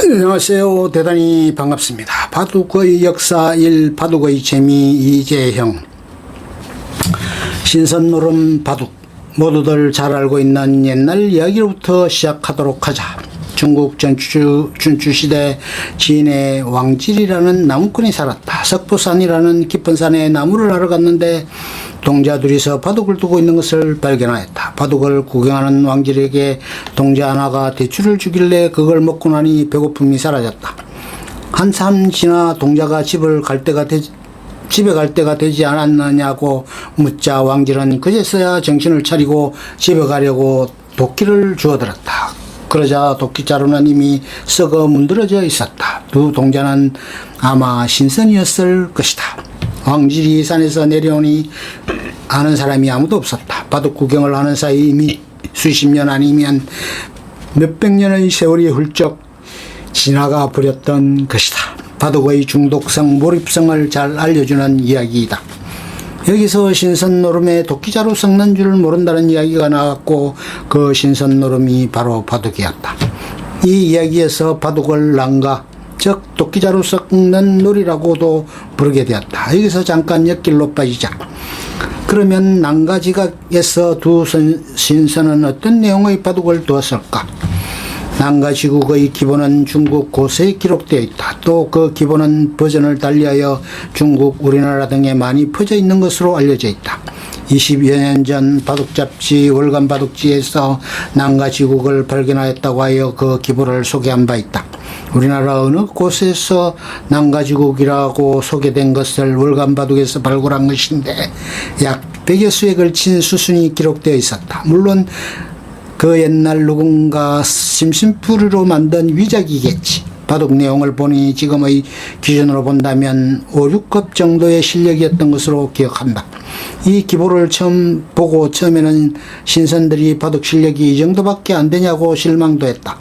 안녕하세요. 대단히 반갑습니다. 바둑의 역사 1, 바둑의 재미 이재형. 신선노름 바둑, 모두들 잘 알고 있는 옛날 이야기로부터 시작하도록 하자. 중국 준추시대 진해 왕질이라는 나무꾼이 살았다. 석보산이라는 깊은 산에 나무를 하러 갔는데 동자 둘이서 바둑을 두고 있는 것을 발견하였다. 바둑을 구경하는 왕질에게 동자 하나가 대추를 주길래 그걸 먹고 나니 배고픔이 사라졌다. 한참 지나 동자가 집에 갈 때가 되지 않았느냐고 묻자 왕질은 그제서야 정신을 차리고 집에 가려고 도끼를 주워들었다. 그러자 도끼자루는 이미 썩어 문드러져 있었다. 두 동자는 아마 신선이었을 것이다. 왕질이 산에서 내려오니 아는 사람이 아무도 없었다. 바둑 구경을 하는 사이 이미 수십 년 아니면 몇백 년의 세월이 훌쩍 지나가 버렸던 것이다. 바둑의 중독성, 몰입성을 잘 알려주는 이야기이다. 여기서 신선노름에 도끼자루 섞는 줄 모른다는 이야기가 나왔고 그 신선노름이 바로 바둑이었다. 이 이야기에서 바둑을 랑가, 즉 도끼자루 섞는 놀이라고도 부르게 되었다. 여기서 잠깐 옆길로 빠지자. 그러면 난가지각에서 두 신선은 어떤 내용의 바둑을 두었을까? 난가지국의 기본은 중국 고세에 기록되어 있다. 또 그 기본은 버전을 달리하여 중국, 우리나라 등에 많이 퍼져 있는 것으로 알려져 있다. 20여 년 전 바둑 잡지 월간 바둑지에서 난가지국을 발견하였다고 하여 그 기본을 소개한 바 있다. 우리나라 어느 곳에서 난가지국이라고 소개된 것을 월간 바둑에서 발굴한 것인데 약 100여 수에 걸친 수순이 기록되어 있었다. 물론 그 옛날 누군가 심심풀이로 만든 위작이겠지. 바둑 내용을 보니 지금의 기준으로 본다면 5, 6급 정도의 실력이었던 것으로 기억한다. 이 기보를 처음 보고 처음에는 신선들이 바둑 실력이 이 정도밖에 안 되냐고 실망도 했다.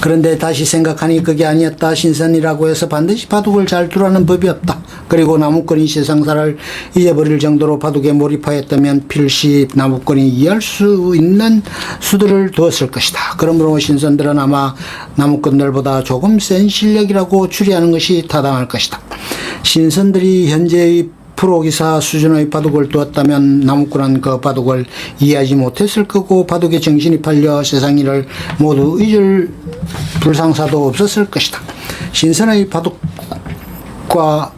그런데 다시 생각하니 그게 아니었다. 신선이라고 해서 반드시 바둑을 잘 두라는 법이 없다. 그리고 나무꾼이 세상사를 잊어버릴 정도로 바둑에 몰입하였다면 필시 나무꾼이 이해할 수 있는 수들을 두었을 것이다. 그러므로 신선들은 아마 나무꾼들보다 조금 센 실력이라고 추리하는 것이 타당할 것이다. 신선들이 현재의 프로기사 수준의 바둑을 두었다면 나무꾼은 그 바둑을 이해하지 못했을 거고 바둑에 정신이 팔려 세상 일을 모두 잊을 불상사도 없었을 것이다. 신선의 바둑과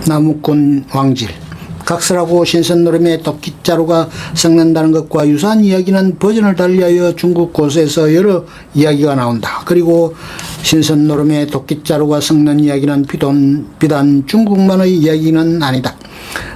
나무꾼 왕질, 각설하고 신선노름에 도끼자루가 섞는다는 것과 유사한 이야기는 버전을 달리하여 중국 고서에서 여러 이야기가 나온다. 그리고 신선노름에 도끼자루가 섞는 이야기는 비단 중국만의 이야기는 아니다.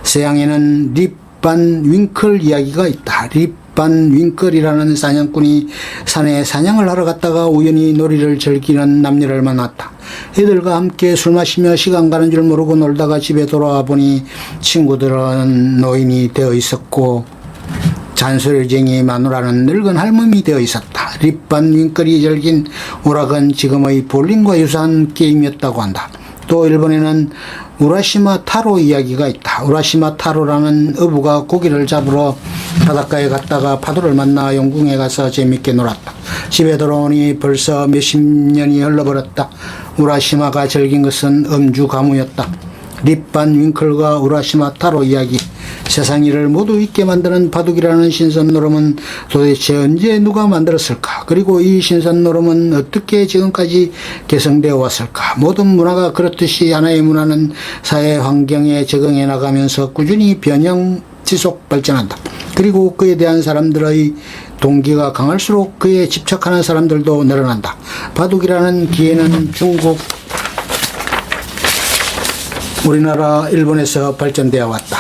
서양에는 립반 윙클 이야기가 있다. 립반 윙클이라는 사냥꾼이 산에 사냥을 하러 갔다가 우연히 놀이를 즐기는 남녀를 만났다. 애들과 함께 술 마시며 시간 가는 줄 모르고 놀다가 집에 돌아와 보니 친구들은 노인이 되어 있었고 잔소리쟁이 마누라는 늙은 할멈이 되어 있었다. 립반 윙클이 즐긴 오락은 지금의 볼링과 유사한 게임이었다고 한다. 또 일본에는 우라시마 타로 이야기가 있다. 우라시마 타로라는 어부가 고기를 잡으러 바닷가에 갔다가 파도를 만나 용궁에 가서 재밌게 놀았다. 집에 돌아오니 벌써 몇십 년이 흘러버렸다. 우라시마가 즐긴 것은 음주 가무였다. 립반 윙클과 우라시마 타로 이야기. 세상 일을 모두 잊게 만드는 바둑이라는 신선노름은 도대체 언제 누가 만들었을까? 그리고 이 신선노름은 어떻게 지금까지 개성되어 왔을까? 모든 문화가 그렇듯이 하나의 문화는 사회 환경에 적응해 나가면서 꾸준히 변형, 지속, 발전한다. 그리고 그에 대한 사람들의 동기가 강할수록 그에 집착하는 사람들도 늘어난다. 바둑이라는 기회는 중국, 우리나라, 일본에서 발전되어 왔다.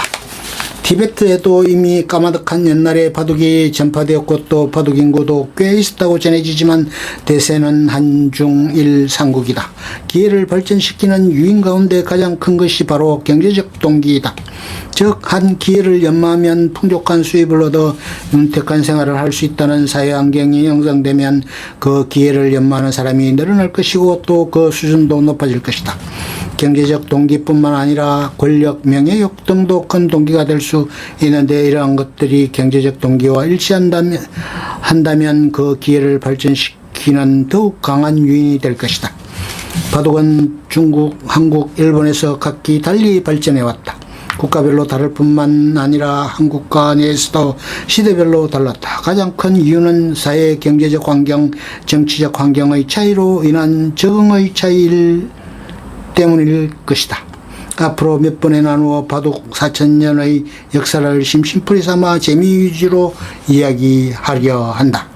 티베트에도 이미 까마득한 옛날에 바둑이 전파되었고 또 바둑 인구도 꽤 있었다고 전해지지만 대세는 한중일 삼국이다. 기회를 발전시키는 유인 가운데 가장 큰 것이 바로 경제적 동기이다. 즉 한 기회를 연마하면 풍족한 수입을 얻어 윤택한 생활을 할 수 있다는 사회 환경이 형성되면 그 기회를 연마하는 사람이 늘어날 것이고 또 그 수준도 높아질 것이다. 경제적 동기뿐만 아니라 권력, 명예욕 등도 큰 동기가 될 수 있는데 이러한 것들이 경제적 동기와 일치한다면 그 기회를 발전시키는 지키는 더욱 강한 유인이 될 것이다. 바둑은 중국, 한국, 일본에서 각기 달리 발전해왔다. 국가별로 다를 뿐만 아니라 한국과 내에서도 시대별로 달랐다. 가장 큰 이유는 사회, 경제적 환경, 정치적 환경의 차이로 인한 적응의 차이 때문일 것이다. 앞으로 몇 번에 나누어 바둑 4,000년의 역사를 심심풀이 삼아 재미 위주로 이야기하려 한다.